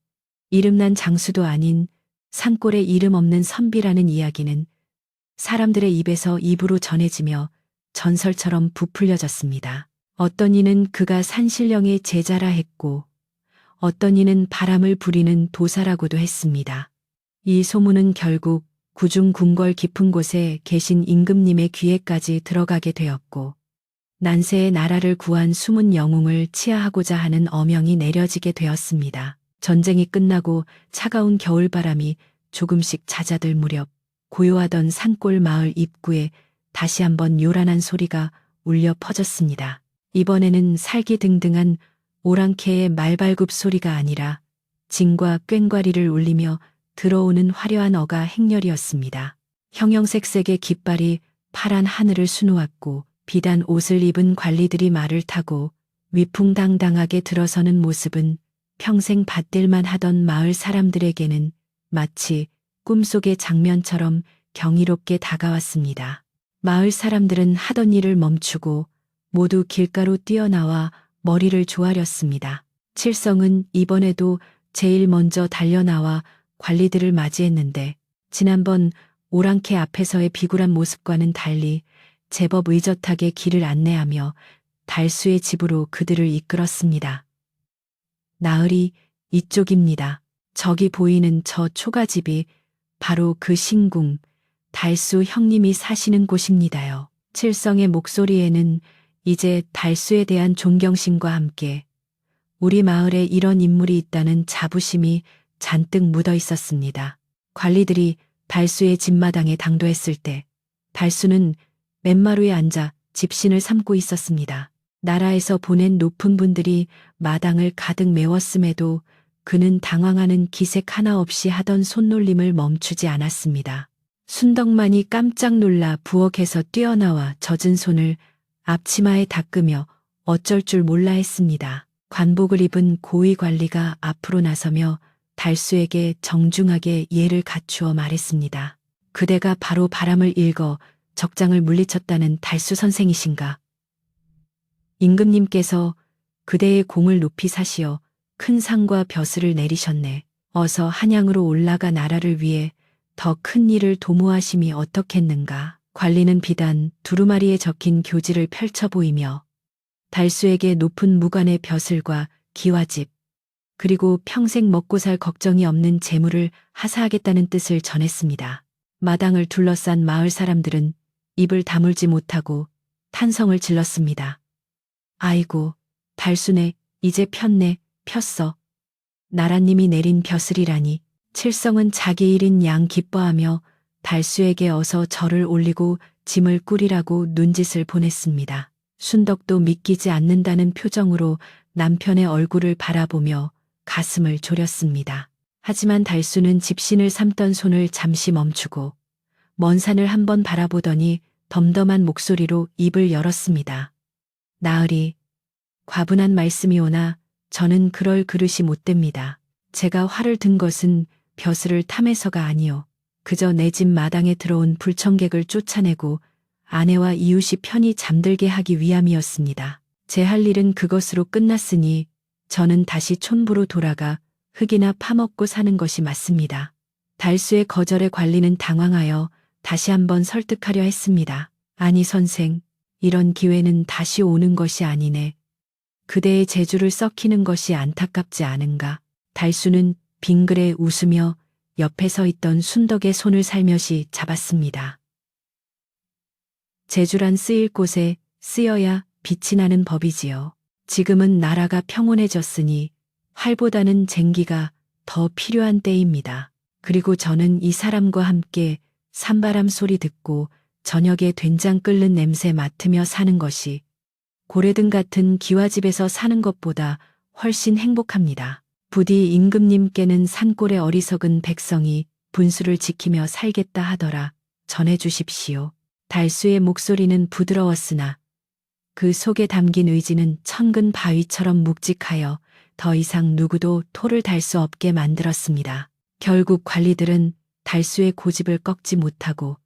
이름난 장수도 아닌 산골에 이름 없는 선비라는 이야기는 사람들의 입에서 입으로 전해지며 전설처럼 부풀려졌습니다. 어떤 이는 그가 산신령의 제자라 했고 어떤 이는 바람을 부리는 도사라고도 했습니다. 이 소문은 결국 구중 궁궐 깊은 곳에 계신 임금님의 귀에까지 들어가게 되었고 난세의 나라를 구한 숨은 영웅을 치하하고자 하는 어명이 내려지게 되었습니다. 전쟁이 끝나고 차가운 겨울바람이 조금씩 잦아들 무렵 고요하던 산골 마을 입구에 다시 한번 요란한 소리가 울려 퍼졌습니다. 이번에는 살기등등한 오랑캐의 말발굽 소리가 아니라 징과 꽹과리를 울리며 들어오는 화려한 어가 행렬이었습니다. 형형색색의 깃발이 파란 하늘을 수놓았고 비단 옷을 입은 관리들이 말을 타고 위풍당당하게 들어서는 모습은 평생 받들만 하던 마을 사람들에게는 마치 꿈속의 장면처럼 경이롭게 다가왔습니다. 마을 사람들은 하던 일을 멈추고 모두 길가로 뛰어나와 머리를 조아렸습니다. 칠성은 이번에도 제일 먼저 달려나와 관리들을 맞이했는데 지난번 오랑캐 앞에서의 비굴한 모습과는 달리 제법 의젓하게 길을 안내하며 달수의 집으로 그들을 이끌었습니다. 나으리, 이쪽입니다. 저기 보이는 저 초가집이 바로 그 신궁, 달수 형님이 사시는 곳입니다요. 칠성의 목소리에는 이제 달수에 대한 존경심과 함께 우리 마을에 이런 인물이 있다는 자부심이 잔뜩 묻어 있었습니다. 관리들이 달수의 집마당에 당도했을 때 달수는 맨마루에 앉아 집신을 삼고 있었습니다. 나라에서 보낸 높은 분들이 마당을 가득 메웠음에도 그는 당황하는 기색 하나 없이 하던 손놀림을 멈추지 않았습니다. 순덕만이 깜짝 놀라 부엌에서 뛰어나와 젖은 손을 앞치마에 닦으며 어쩔 줄 몰라 했습니다. 관복을 입은 고위 관리가 앞으로 나서며 달수에게 정중하게 예를 갖추어 말했습니다. 그대가 바로 바람을 읽어 적장을 물리쳤다는 달수 선생이신가? 임금님께서 그대의 공을 높이 사시어 큰 상과 벼슬을 내리셨네. 어서 한양으로 올라가 나라를 위해 더 큰 일을 도모하심이 어떻겠는가? 관리는 비단 두루마리에 적힌 교지를 펼쳐 보이며 달수에게 높은 무관의 벼슬과 기와집, 그리고 평생 먹고 살 걱정이 없는 재물을 하사하겠다는 뜻을 전했습니다. 마당을 둘러싼 마을 사람들은 입을 다물지 못하고 탄성을 질렀습니다. 아이고, 달수네, 이제 폈네, 폈어. 나라님이 내린 벼슬이라니. 칠성은 자기 일인 양 기뻐하며 달수에게 어서 절을 올리고 짐을 꾸리라고 눈짓을 보냈습니다. 순덕도 믿기지 않는다는 표정으로 남편의 얼굴을 바라보며 가슴을 졸였습니다. 하지만 달수는 집신을 삼던 손을 잠시 멈추고 먼 산을 한번 바라보더니 덤덤한 목소리로 입을 열었습니다. 나으리, 과분한 말씀이오나 저는 그럴 그릇이 못 됩니다. 제가 화를 든 것은 벼슬을 탐해서가 아니요. 그저 내 집 마당에 들어온 불청객을 쫓아내고 아내와 이웃이 편히 잠들게 하기 위함이었습니다. 제 할 일은 그것으로 끝났으니 저는 다시 촌부로 돌아가 흙이나 파먹고 사는 것이 맞습니다. 달수의 거절에 관리는 당황하여 다시 한번 설득하려 했습니다. 아니 선생, 이런 기회는 다시 오는 것이 아니네. 그대의 재주를 썩히는 것이 안타깝지 않은가. 달수는 빙그레 웃으며 옆에 서 있던 순덕의 손을 살며시 잡았습니다. 재주란 쓰일 곳에 쓰여야 빛이 나는 법이지요. 지금은 나라가 평온해졌으니 활보다는 쟁기가 더 필요한 때입니다. 그리고 저는 이 사람과 함께 산바람 소리 듣고 저녁에 된장 끓는 냄새 맡으며 사는 것이 고래등 같은 기와집에서 사는 것보다 훨씬 행복합니다. 부디 임금님께는 산골의 어리석은 백성이 분수를 지키며 살겠다 하더라 전해 주십시오. 달수의 목소리는 부드러웠으나 그 속에 담긴 의지는 천근 바위처럼 묵직하여 더 이상 누구도 토를 달 수 없게 만들었습니다. 결국 관리들은 달수의 고집을 꺾지 못하고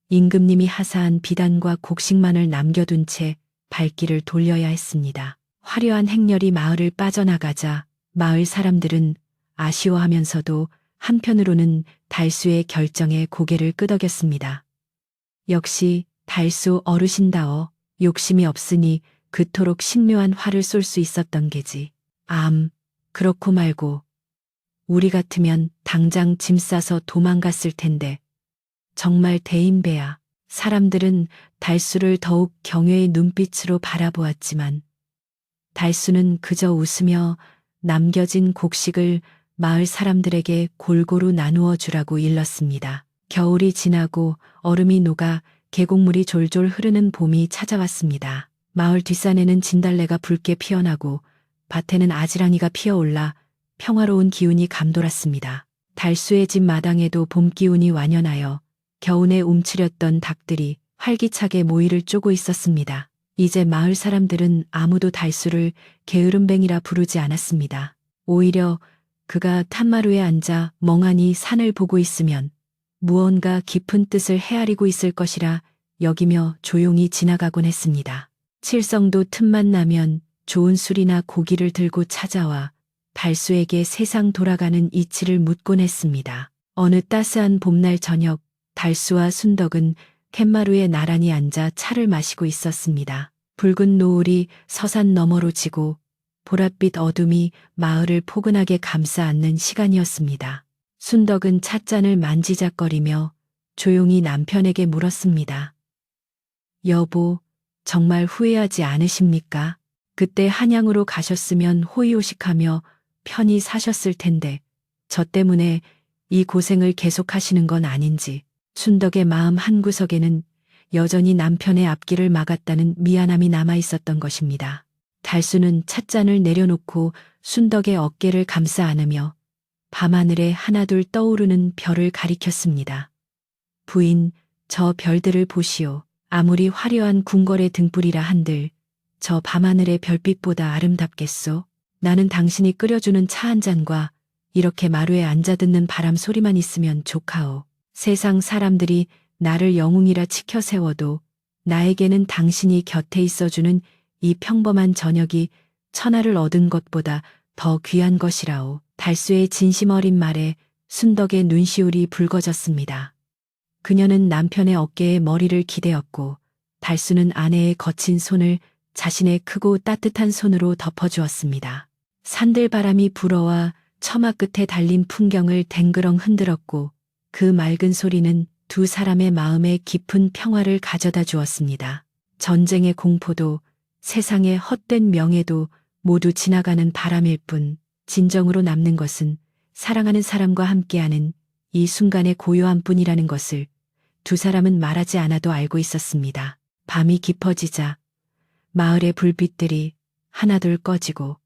임금님이 하사한 비단과 곡식만을 남겨둔 채 발길을 돌려야 했습니다. 화려한 행렬이 마을을 빠져나가자 마을 사람들은 아쉬워하면서도 한편으로는 달수의 결정에 고개를 끄덕였습니다. 역시 달수 어르신다워 욕심이 없으니 그토록 신묘한 화를 쏠 수 있었던 게지. 그렇고 말고 우리 같으면 당장 짐 싸서 도망갔을 텐데. 정말 대인배야. 사람들은 달수를 더욱 경외의 눈빛으로 바라보았지만 달수는 그저 웃으며 남겨진 곡식을 마을 사람들에게 골고루 나누어 주라고 일렀습니다. 겨울이 지나고 얼음이 녹아 계곡물이 졸졸 흐르는 봄이 찾아왔습니다. 마을 뒷산에는 진달래가 붉게 피어나고 밭에는 아지랑이가 피어올라 평화로운 기운이 감돌았습니다. 달수의 집 마당에도 봄 기운이 완연하여 겨우내 움츠렸던 닭들이 활기차게 모이를 쪼고 있었습니다. 이제 마을 사람들은 아무도 달수를 게으름뱅이라 부르지 않았습니다. 오히려 그가 탄마루에 앉아 멍하니 산을 보고 있으면 무언가 깊은 뜻을 헤아리고 있을 것이라 여기며 조용히 지나가곤 했습니다. 칠성도 틈만 나면 좋은 술이나 고기를 들고 찾아와 달수에게 세상 돌아가는 이치를 묻곤 했습니다. 어느 따스한 봄날 저녁 달수와 순덕은 툇마루에 나란히 앉아 차를 마시고 있었습니다. 붉은 노을이 서산 너머로 지고 보랏빛 어둠이 마을을 포근하게 감싸 안는 시간이었습니다. 순덕은 찻잔을 만지작거리며 조용히 남편에게 물었습니다. 여보, 정말 후회하지 않으십니까? 그때 한양으로 가셨으면 호의호식하며 편히 사셨을 텐데 저 때문에 이 고생을 계속하시는 건 아닌지. 순덕의 마음 한구석에는 여전히 남편의 앞길을 막았다는 미안함이 남아 있었던 것입니다. 달수는 찻잔을 내려놓고 순덕의 어깨를 감싸 안으며 밤하늘에 하나둘 떠오르는 별을 가리켰습니다. 부인, 저 별들을 보시오. 아무리 화려한 궁궐의 등불이라 한들 저 밤하늘의 별빛보다 아름답겠소. 나는 당신이 끓여주는 차 한 잔과 이렇게 마루에 앉아 듣는 바람 소리만 있으면 좋카오. 세상 사람들이 나를 영웅이라 치켜 세워도 나에게는 당신이 곁에 있어주는 이 평범한 저녁이 천하를 얻은 것보다 더 귀한 것이라오. 달수의 진심 어린 말에 순덕의 눈시울이 붉어졌습니다. 그녀는 남편의 어깨에 머리를 기대었고 달수는 아내의 거친 손을 자신의 크고 따뜻한 손으로 덮어주었습니다. 산들바람이 불어와 처마 끝에 달린 풍경을 댕그렁 흔들었고 그 맑은 소리는 두 사람의 마음에 깊은 평화를 가져다 주었습니다. 전쟁의 공포도 세상의 헛된 명예도 모두 지나가는 바람일 뿐 진정으로 남는 것은 사랑하는 사람과 함께하는 이 순간의 고요함 뿐이라는 것을 두 사람은 말하지 않아도 알고 있었습니다. 밤이 깊어지자 마을의 불빛들이 하나둘 꺼지고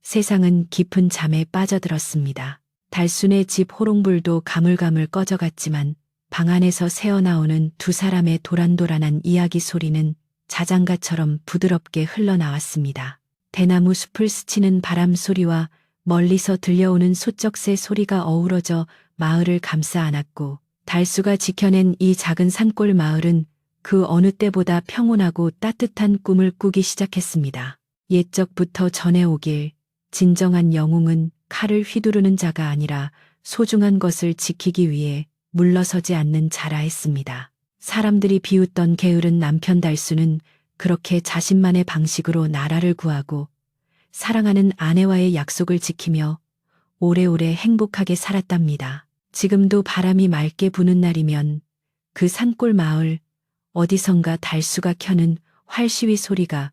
세상은 깊은 잠에 빠져들었습니다. 달순의 집 호롱불도 가물가물 꺼져갔지만 방 안에서 새어나오는 두 사람의 도란도란한 이야기 소리는 자장가처럼 부드럽게 흘러나왔습니다. 대나무 숲을 스치는 바람 소리와 멀리서 들려오는 소쩍새 소리가 어우러져 마을을 감싸 안았고 달수가 지켜낸 이 작은 산골 마을은 그 어느 때보다 평온하고 따뜻한 꿈을 꾸기 시작했습니다. 옛적부터 전해오길 진정한 영웅은 칼을 휘두르는 자가 아니라 소중한 것을 지키기 위해 물러서지 않는 자라 했습니다. 사람들이 비웃던 게으른 남편 달수는 그렇게 자신만의 방식으로 나라를 구하고 사랑하는 아내와의 약속을 지키며 오래오래 행복하게 살았답니다. 지금도 바람이 맑게 부는 날이면 그 산골 마을 어디선가 달수가 켜는 활시위 소리가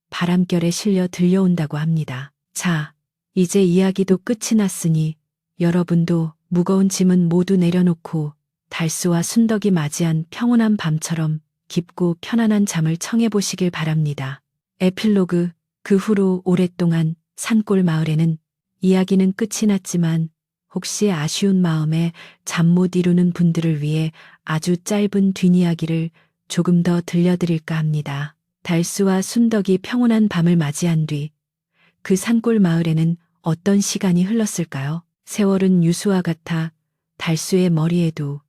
바람결에 실려 들려온다고 합니다. 자, 이제 이야기도 끝이 났으니 여러분도 무거운 짐은 모두 내려놓고 달수와 순덕이 맞이한 평온한 밤처럼 깊고 편안한 잠을 청해보시길 바랍니다. 에필로그. 그 후로 오랫동안 산골 마을에는 이야기는 끝이 났지만 혹시 아쉬운 마음에 잠 못 이루는 분들을 위해 아주 짧은 뒷이야기를 조금 더 들려드릴까 합니다. 달수와 순덕이 평온한 밤을 맞이한 뒤 그 산골 마을에는 어떤 시간이 흘렀을까요? 세월은 유수와 같아 달수의 머리에도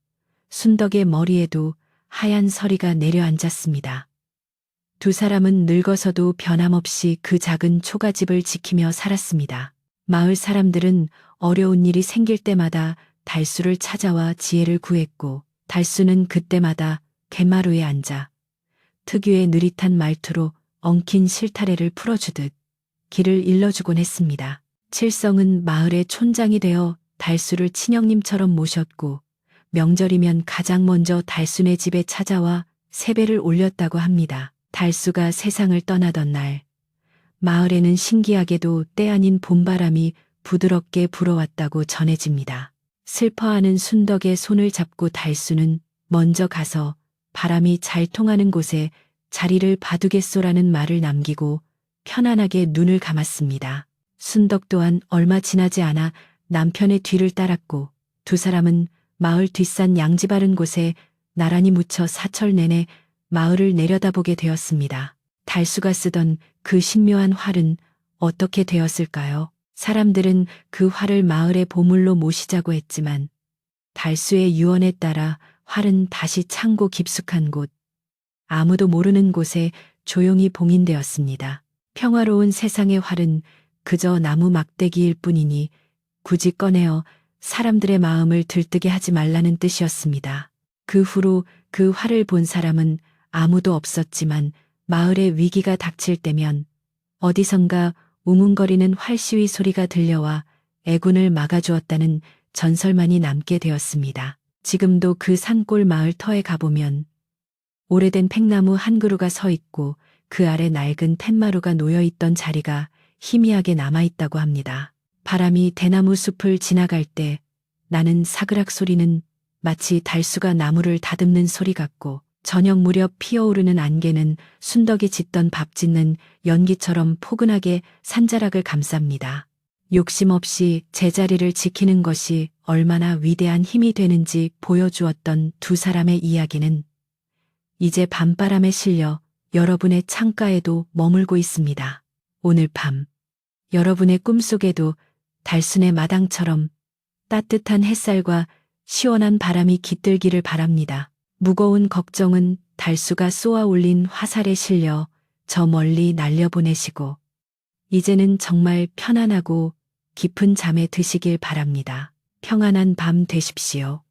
순덕의 머리에도 하얀 서리가 내려앉았습니다. 두 사람은 늙어서도 변함없이 그 작은 초가집을 지키며 살았습니다. 마을 사람들은 어려운 일이 생길 때마다 달수를 찾아와 지혜를 구했고 달수는 그때마다 갯마루에 앉아 특유의 느릿한 말투로 엉킨 실타래를 풀어주듯 길을 일러주곤 했습니다. 칠성은 마을의 촌장이 되어 달수를 친형님처럼 모셨고 명절이면 가장 먼저 달수네 집에 찾아와 세배를 올렸다고 합니다. 달수가 세상을 떠나던 날 마을에는 신기하게도 때 아닌 봄바람이 부드럽게 불어왔다고 전해집니다. 슬퍼하는 순덕의 손을 잡고 달수는 먼저 가서 바람이 잘 통하는 곳에 자리를 봐두겠소라는 말을 남기고 편안하게 눈을 감았습니다. 순덕 또한 얼마 지나지 않아 남편의 뒤를 따랐고 두 사람은 마을 뒷산 양지 바른 곳에 나란히 묻혀 사철 내내 마을을 내려다보게 되었습니다. 달수가 쓰던 그 신묘한 활은 어떻게 되었을까요? 사람들은 그 활을 마을의 보물로 모시자고 했지만 달수의 유언에 따라 활은 다시 창고 깊숙한 곳, 아무도 모르는 곳에 조용히 봉인되었습니다. 평화로운 세상의 활은 그저 나무 막대기일 뿐이니 굳이 꺼내어 사람들의 마음을 들뜨게 하지 말라는 뜻이었습니다. 그 후로 그 활을 본 사람은 아무도 없었지만 마을에 위기가 닥칠 때면 어디선가 웅웅거리는 활시위 소리가 들려와 애군을 막아주었다는 전설만이 남게 되었습니다. 지금도 그 산골 마을 터에 가보면 오래된 팽나무 한 그루가 서 있고 그 아래 낡은 텐마루가 놓여있던 자리가 희미하게 남아있다고 합니다. 바람이 대나무 숲을 지나갈 때 나는 사그락 소리는 마치 달수가 나무를 다듬는 소리 같고 저녁 무렵 피어오르는 안개는 순덕이 짓던 밥 짓는 연기처럼 포근하게 산자락을 감쌉니다. 욕심 없이 제자리를 지키는 것이 얼마나 위대한 힘이 되는지 보여주었던 두 사람의 이야기는 이제 밤바람에 실려 여러분의 창가에도 머물고 있습니다. 오늘 밤 여러분의 꿈속에도 달순의 마당처럼 따뜻한 햇살과 시원한 바람이 깃들기를 바랍니다. 무거운 걱정은 달수가 쏘아 올린 화살에 실려 저 멀리 날려보내시고 이제는 정말 편안하고 깊은 잠에 드시길 바랍니다. 평안한 밤 되십시오.